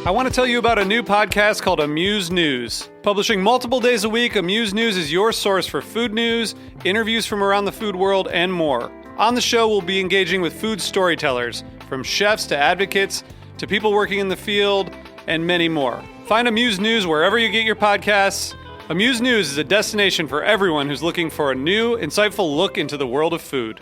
I want to tell you about a new podcast called Amuse News. Publishing multiple days a week, Amuse News is your source for food news, interviews from around the food world, and more. On the show, we'll be engaging with food storytellers, from chefs to advocates to people working in the field, and many more. Find Amuse News wherever you get your podcasts. Amuse News is a destination for everyone who's looking for a new, insightful look into the world of food.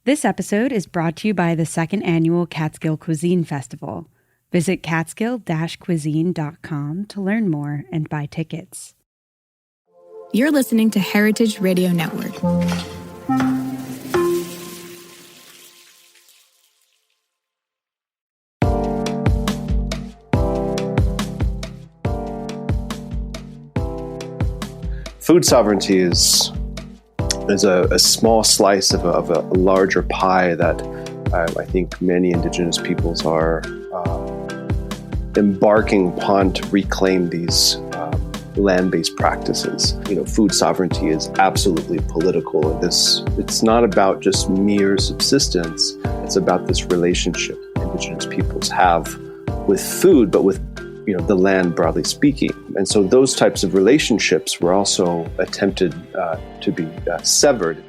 This episode is brought to you by the second annual Catskill Cuisine Festival. Visit catskill-cuisine.com to learn more and buy tickets. You're listening to Heritage Radio Network. Food sovereignty is a small slice of a larger pie that I think many Indigenous peoples are embarking upon to reclaim these land-based practices. You know, food sovereignty is absolutely political. It's not about just mere subsistence. It's about this relationship Indigenous peoples have with food, but with the land broadly speaking. And so those types of relationships were also attempted to be severed.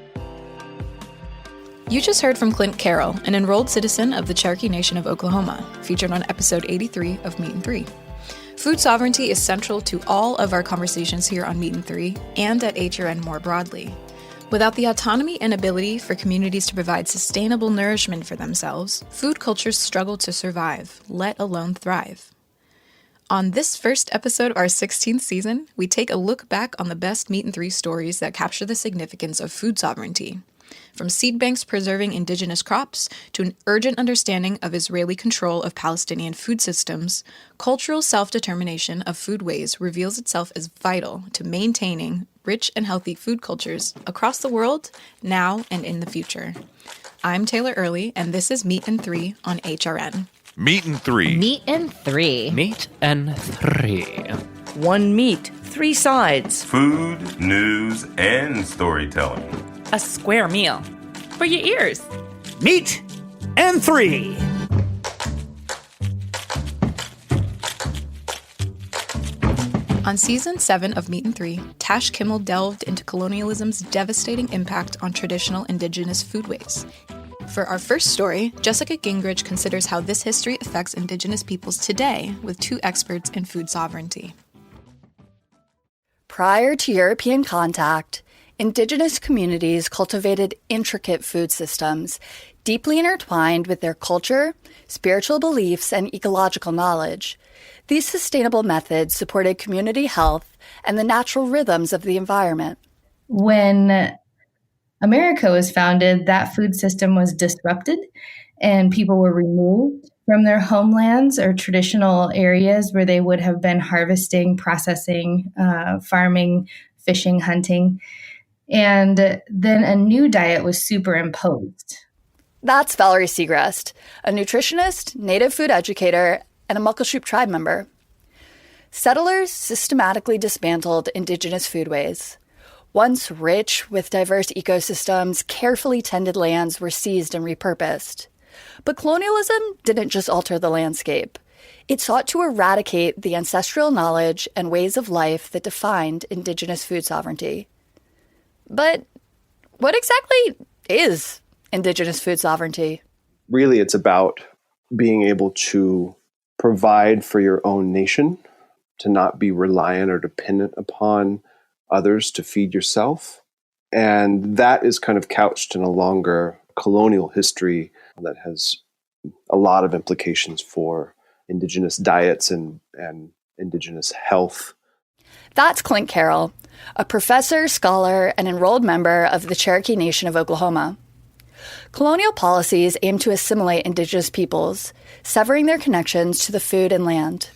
You just heard from Clint Carroll, an enrolled citizen of the Cherokee Nation of Oklahoma, featured on episode 83 of Meat and Three. Food sovereignty is central to all of our conversations here on Meat and Three and at HRN more broadly. Without the autonomy and ability for communities to provide sustainable nourishment for themselves, food cultures struggle to survive, let alone thrive. On this first episode of our 16th season, we take a look back on the best Meat and Three stories that capture the significance of food sovereignty. From seed banks preserving indigenous crops to an urgent understanding of Israeli control of Palestinian food systems, cultural self-determination of foodways reveals itself as vital to maintaining rich and healthy food cultures across the world, now and in the future. I'm Taylor Early, and this is Meat and Three on HRN. Meat and Three. Meat and Three. Meat and Three. One meat, three sides. Food, news, and storytelling. A square meal. For your ears. Meat and Three. On Season 7 of Meat and Three, Tash Kimmel delved into colonialism's devastating impact on traditional Indigenous foodways. For our first story, Jessica Gingrich considers how this history affects Indigenous peoples today with two experts in food sovereignty. Prior to European contact, Indigenous communities cultivated intricate food systems, deeply intertwined with their culture, spiritual beliefs, and ecological knowledge. These sustainable methods supported community health and the natural rhythms of the environment. When America was founded, that food system was disrupted and people were removed from their homelands or traditional areas where they would have been harvesting, processing, farming, fishing, hunting. And then a new diet was superimposed. That's Valerie Segrest, a nutritionist, native food educator, and a Muckleshoot tribe member. Settlers systematically dismantled Indigenous foodways. Once rich with diverse ecosystems, carefully tended lands were seized and repurposed. But colonialism didn't just alter the landscape. It sought to eradicate the ancestral knowledge and ways of life that defined Indigenous food sovereignty. But what exactly is Indigenous food sovereignty? Really, it's about being able to provide for your own nation, to not be reliant or dependent upon others to feed yourself. And that is kind of couched in a longer colonial history that has a lot of implications for Indigenous diets and Indigenous health. That's Clint Carroll, a professor, scholar, and enrolled member of the Cherokee Nation of Oklahoma. Colonial policies aim to assimilate Indigenous peoples, severing their connections to the food and land.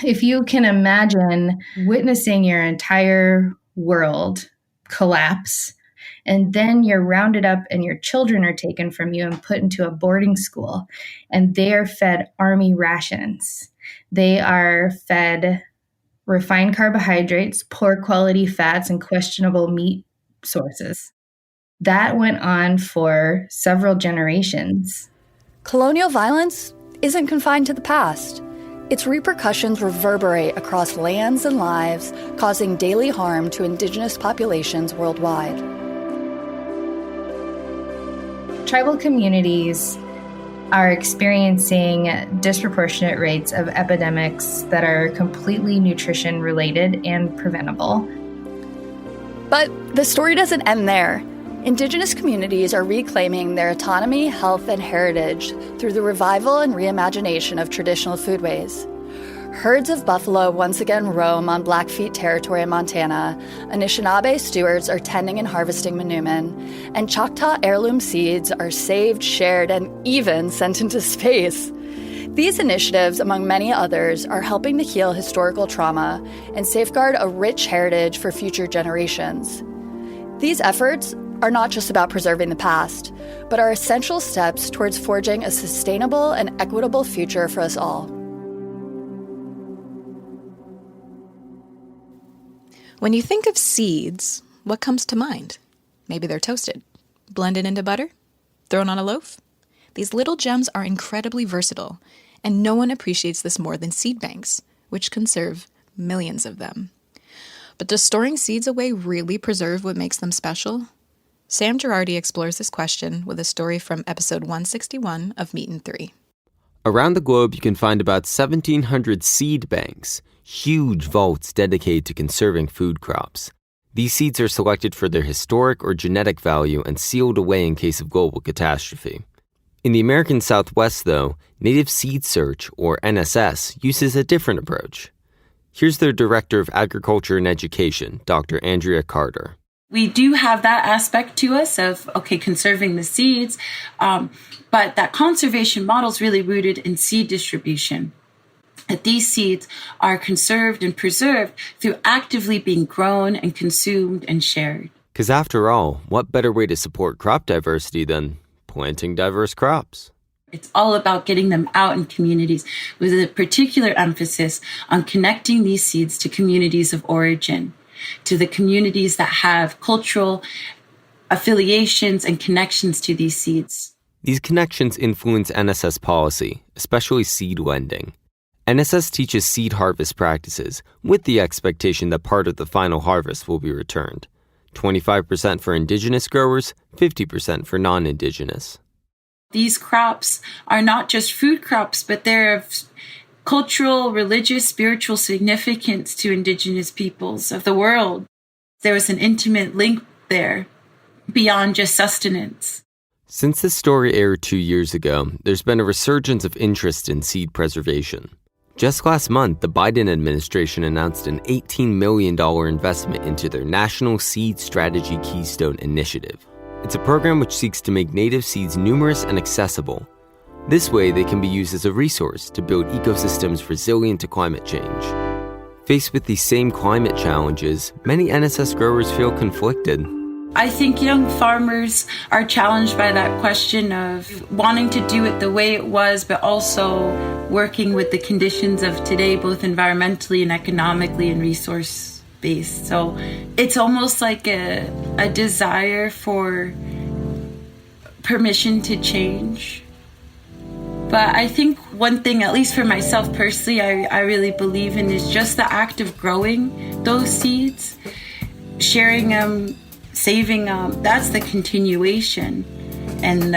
If you can imagine witnessing your entire world collapse, and then you're rounded up and your children are taken from you and put into a boarding school, and they are fed army rations. They are fed refined carbohydrates, poor quality fats, and questionable meat sources. That went on for several generations. Colonial violence isn't confined to the past. Its repercussions reverberate across lands and lives, causing daily harm to Indigenous populations worldwide. Tribal communities are experiencing disproportionate rates of epidemics that are completely nutrition-related and preventable. But the story doesn't end there. Indigenous communities are reclaiming their autonomy, health, and heritage through the revival and reimagination of traditional foodways. Herds of buffalo once again roam on Blackfeet territory in Montana, Anishinaabe stewards are tending and harvesting manoomin, and Choctaw heirloom seeds are saved, shared, and even sent into space. These initiatives, among many others, are helping to heal historical trauma and safeguard a rich heritage for future generations. These efforts are not just about preserving the past, but are essential steps towards forging a sustainable and equitable future for us all. When you think of seeds, what comes to mind? Maybe they're toasted, blended into butter, thrown on a loaf. These little gems are incredibly versatile, and no one appreciates this more than seed banks, which conserve millions of them. But does storing seeds away really preserve what makes them special? Sam Gerardi explores this question with a story from episode 161 of Meat and Three. Around the globe, you can find about 1,700 seed banks, huge vaults dedicated to conserving food crops. These seeds are selected for their historic or genetic value and sealed away in case of global catastrophe. In the American Southwest, though, Native Seed Search, or NSS, uses a different approach. Here's their Director of Agriculture and Education, Dr. Andrea Carter. We do have that aspect to us of, conserving the seeds, but that conservation model is really rooted in seed distribution. That these seeds are conserved and preserved through actively being grown and consumed and shared. Because after all, what better way to support crop diversity than planting diverse crops? It's all about getting them out in communities with a particular emphasis on connecting these seeds to communities of origin, to the communities that have cultural affiliations and connections to these seeds. These connections influence NSS policy, especially seed lending. NSS teaches seed harvest practices with the expectation that part of the final harvest will be returned. 25% for Indigenous growers, 50% for non-Indigenous. These crops are not just food crops, but they're of cultural, religious, spiritual significance to Indigenous peoples of the world. There was an intimate link there beyond just sustenance. Since this story aired 2 years ago, there's been a resurgence of interest in seed preservation. Just last month, the Biden administration announced an $18 million investment into their National Seed Strategy Keystone Initiative. It's a program which seeks to make native seeds numerous and accessible. This way, they can be used as a resource to build ecosystems resilient to climate change. Faced with these same climate challenges, many NSS growers feel conflicted. I think young farmers are challenged by that question of wanting to do it the way it was, but also working with the conditions of today, both environmentally and economically and resource-based. So it's almost like a desire for permission to change. But I think one thing, at least for myself personally, I really believe in is just the act of growing those seeds, sharing them, saving them. That's the continuation and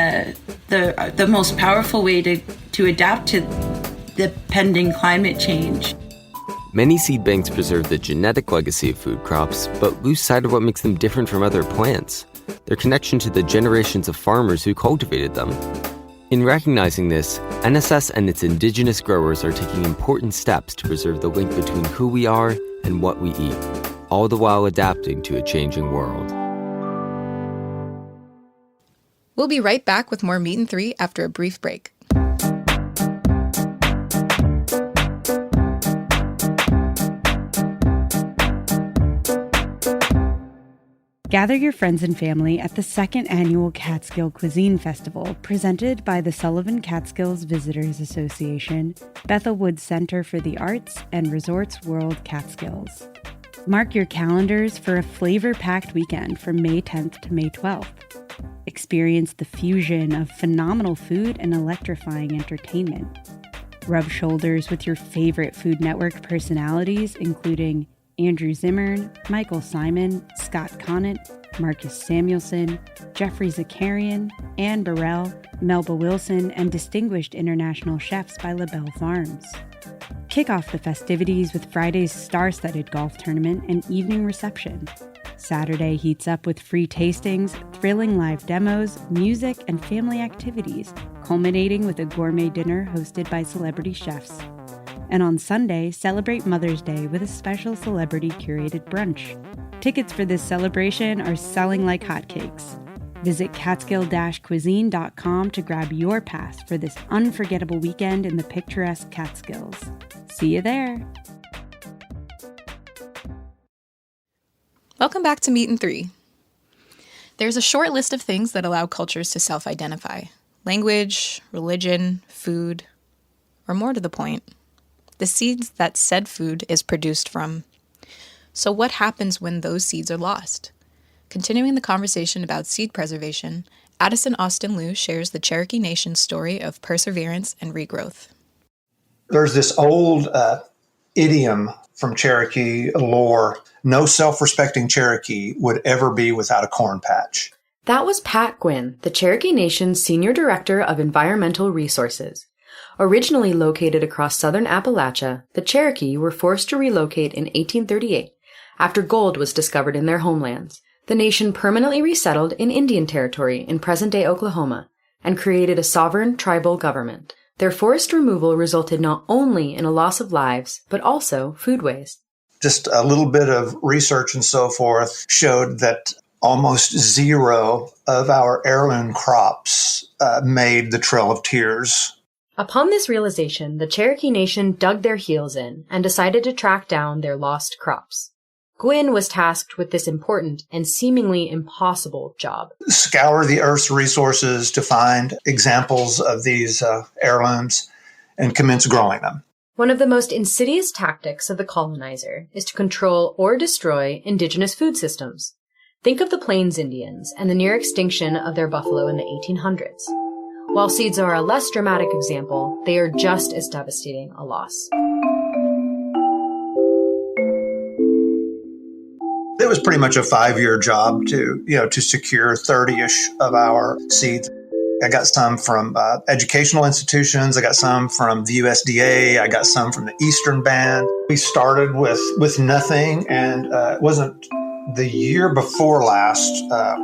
the most powerful way to adapt to the pending climate change. Many seed banks preserve the genetic legacy of food crops, but lose sight of what makes them different from other plants, their connection to the generations of farmers who cultivated them. In recognizing this, NSS and its Indigenous growers are taking important steps to preserve the link between who we are and what we eat, all the while adapting to a changing world. We'll be right back with more Meat and Three after a brief break. Gather your friends and family at the second annual Catskill Cuisine Festival, presented by the Sullivan Catskills Visitors Association, Bethel Woods Center for the Arts, and Resorts World Catskills. Mark your calendars for a flavor-packed weekend from May 10th to May 12th. Experience the fusion of phenomenal food and electrifying entertainment. Rub shoulders with your favorite Food Network personalities, including Andrew Zimmern, Michael Simon, Scott Conant, Marcus Samuelson, Jeffrey Zakarian, Anne Burrell, Melba Wilson, and distinguished international chefs by LaBelle Farms. Kick off the festivities with Friday's star-studded golf tournament and evening reception. Saturday heats up with free tastings, thrilling live demos, music, and family activities, culminating with a gourmet dinner hosted by celebrity chefs. And on Sunday, celebrate Mother's Day with a special celebrity-curated brunch. Tickets for this celebration are selling like hotcakes. Visit catskill-cuisine.com to grab your pass for this unforgettable weekend in the picturesque Catskills. See you there! Welcome back to Meat in 3. There's a short list of things that allow cultures to self-identify. Language, religion, food, or more to the point, the seeds that said food is produced from. So what happens when those seeds are lost? Continuing the conversation about seed preservation, Addison Austin-Lou shares the Cherokee Nation's story of perseverance and regrowth. There's this old idiom from Cherokee lore: no self-respecting Cherokee would ever be without a corn patch. That was Pat Gwynn, the Cherokee Nation's Senior Director of Environmental Resources. Originally located across southern Appalachia, the Cherokee were forced to relocate in 1838 after gold was discovered in their homelands. The nation permanently resettled in Indian Territory in present-day Oklahoma and created a sovereign tribal government. Their forced removal resulted not only in a loss of lives, but also food waste. Just a little bit of research and so forth showed that almost zero of our heirloom crops made the Trail of Tears. Upon this realization, the Cherokee Nation dug their heels in and decided to track down their lost crops. Gwynn was tasked with this important and seemingly impossible job. Scour the Earth's resources to find examples of these heirlooms and commence growing them. One of the most insidious tactics of the colonizer is to control or destroy indigenous food systems. Think of the Plains Indians and the near extinction of their buffalo in the 1800s. While seeds are a less dramatic example, they are just as devastating a loss. It was pretty much a 5-year job to secure 30-ish of our seeds. I got some from educational institutions. I got some from the USDA. I got some from the Eastern Band. We started with nothing, and it wasn't the year before last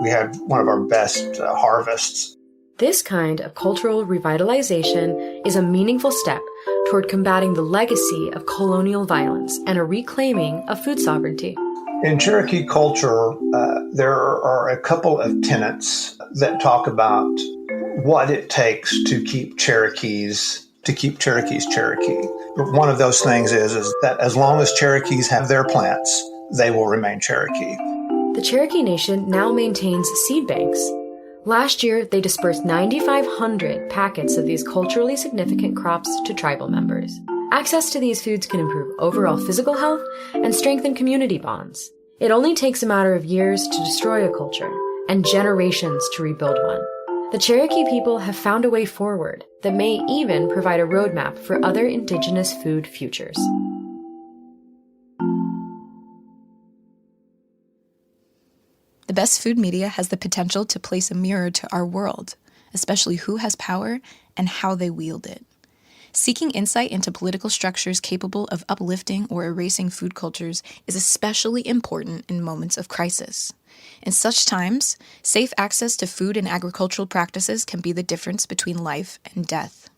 we had one of our best harvests. This kind of cultural revitalization is a meaningful step toward combating the legacy of colonial violence and a reclaiming of food sovereignty. In Cherokee culture, there are a couple of tenets that talk about what it takes to keep Cherokees Cherokee. One of those things is that as long as Cherokees have their plants, they will remain Cherokee. The Cherokee Nation now maintains seed banks. Last year, they dispersed 9,500 packets of these culturally significant crops to tribal members. Access to these foods can improve overall physical health and strengthen community bonds. It only takes a matter of years to destroy a culture and generations to rebuild one. The Cherokee people have found a way forward that may even provide a roadmap for other indigenous food futures. The best food media has the potential to place a mirror to our world, especially who has power and how they wield it. Seeking insight into political structures capable of uplifting or erasing food cultures is especially important in moments of crisis. In such times, safe access to food and agricultural practices can be the difference between life and death.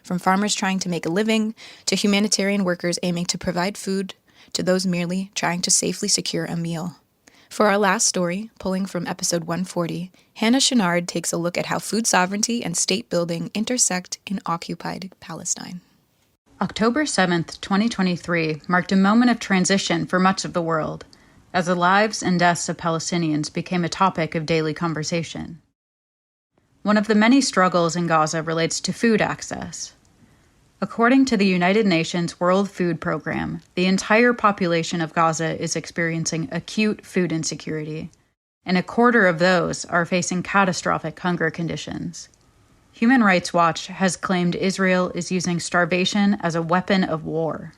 From farmers trying to make a living, to humanitarian workers aiming to provide food, to those merely trying to safely secure a meal. For our last story, pulling from episode 140, Hannah Chouinard takes a look at how food sovereignty and state building intersect in occupied Palestine. October 7th, 2023 marked a moment of transition for much of the world, as the lives and deaths of Palestinians became a topic of daily conversation. One of the many struggles in Gaza relates to food access. According to the United Nations World Food Program, the entire population of Gaza is experiencing acute food insecurity, and a quarter of those are facing catastrophic hunger conditions. Human Rights Watch has claimed Israel is using starvation as a weapon of war.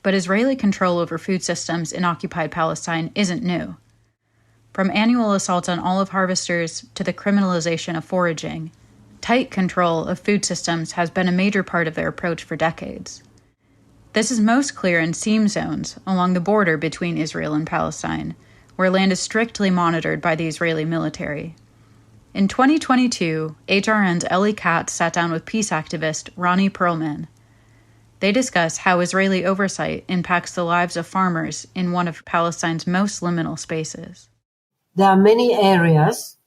But Israeli control over food systems in occupied Palestine isn't new. From annual assaults on olive harvesters to the criminalization of foraging, tight control of food systems has been a major part of their approach for decades. This is most clear in seam zones along the border between Israel and Palestine, where land is strictly monitored by the Israeli military. In 2022, HRN's Ellie Katz sat down with peace activist Ronnie Perlman. They discuss how Israeli oversight impacts the lives of farmers in one of Palestine's most liminal spaces. There are many areas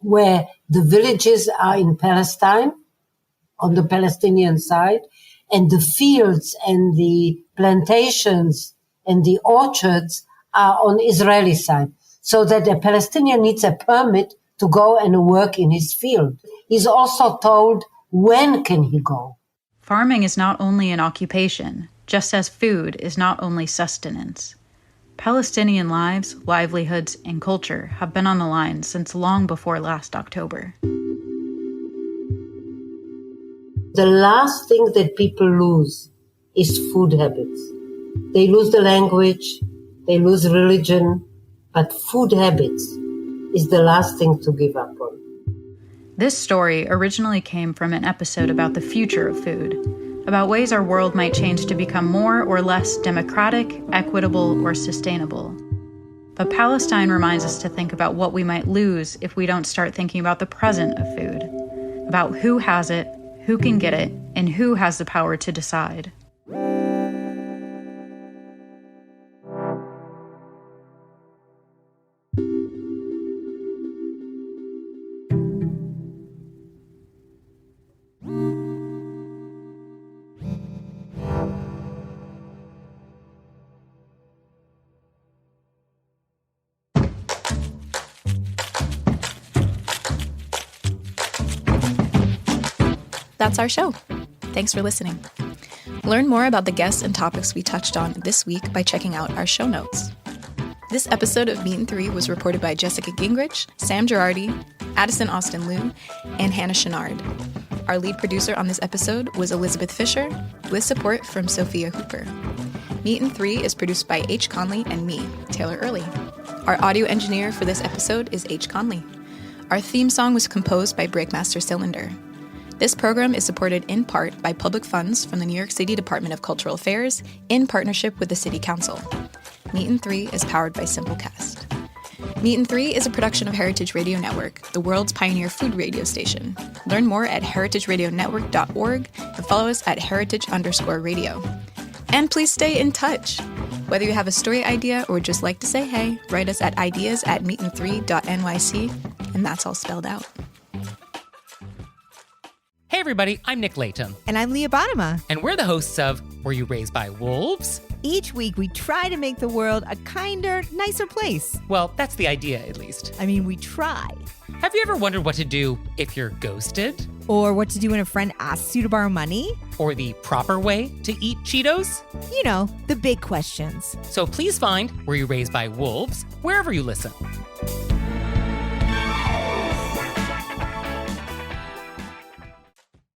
where the villages are in Palestine, on the Palestinian side, and the fields and the plantations and the orchards are on Israeli side, so that a Palestinian needs a permit to go and work in his field. He's also told when can he go. Farming is not only an occupation, just as food is not only sustenance. Palestinian lives, livelihoods, and culture have been on the line since long before last October. The last thing that people lose is food habits. They lose the language, they lose religion, but food habits is the last thing to give up on. This story originally came from an episode about the future of food, about ways our world might change to become more or less democratic, equitable, or sustainable. But Palestine reminds us to think about what we might lose if we don't start thinking about the present of food, about who has it, who can get it, and who has the power to decide. That's our show. Thanks for listening. Learn more about the guests and topics we touched on this week by checking out our show notes. This episode of Meat and Three was reported by Jessica Gingrich, Sam Gerardi, Addison Austin-Lou, and Hannah Chouinard. Our lead producer on this episode was Elizabeth Fisher, with support from Sophia Hooper. Meat and Three is produced by H. Conley and me, Taylor Early. Our audio engineer for this episode is H. Conley. Our theme song was composed by Breakmaster Cylinder. This program is supported in part by public funds from the New York City Department of Cultural Affairs in partnership with the City Council. Meat and Three is powered by Simplecast. Meat and Three is a production of Heritage Radio Network, the world's pioneer food radio station. Learn more at heritageradionetwork.org and follow us at heritage_radio. And please stay in touch. Whether you have a story idea or just like to say hey, write us at ideas@meetand3.nyc, and that's all spelled out. Hey everybody, I'm Nick Latham. And I'm Leah Bottoма. And we're the hosts of Were You Raised by Wolves? Each week we try to make the world a kinder, nicer place. Well, that's the idea, at least. I mean, we try. Have you ever wondered what to do if you're ghosted? Or what to do when a friend asks you to borrow money? Or the proper way to eat Cheetos? You know, the big questions. So please find Were You Raised by Wolves wherever you listen.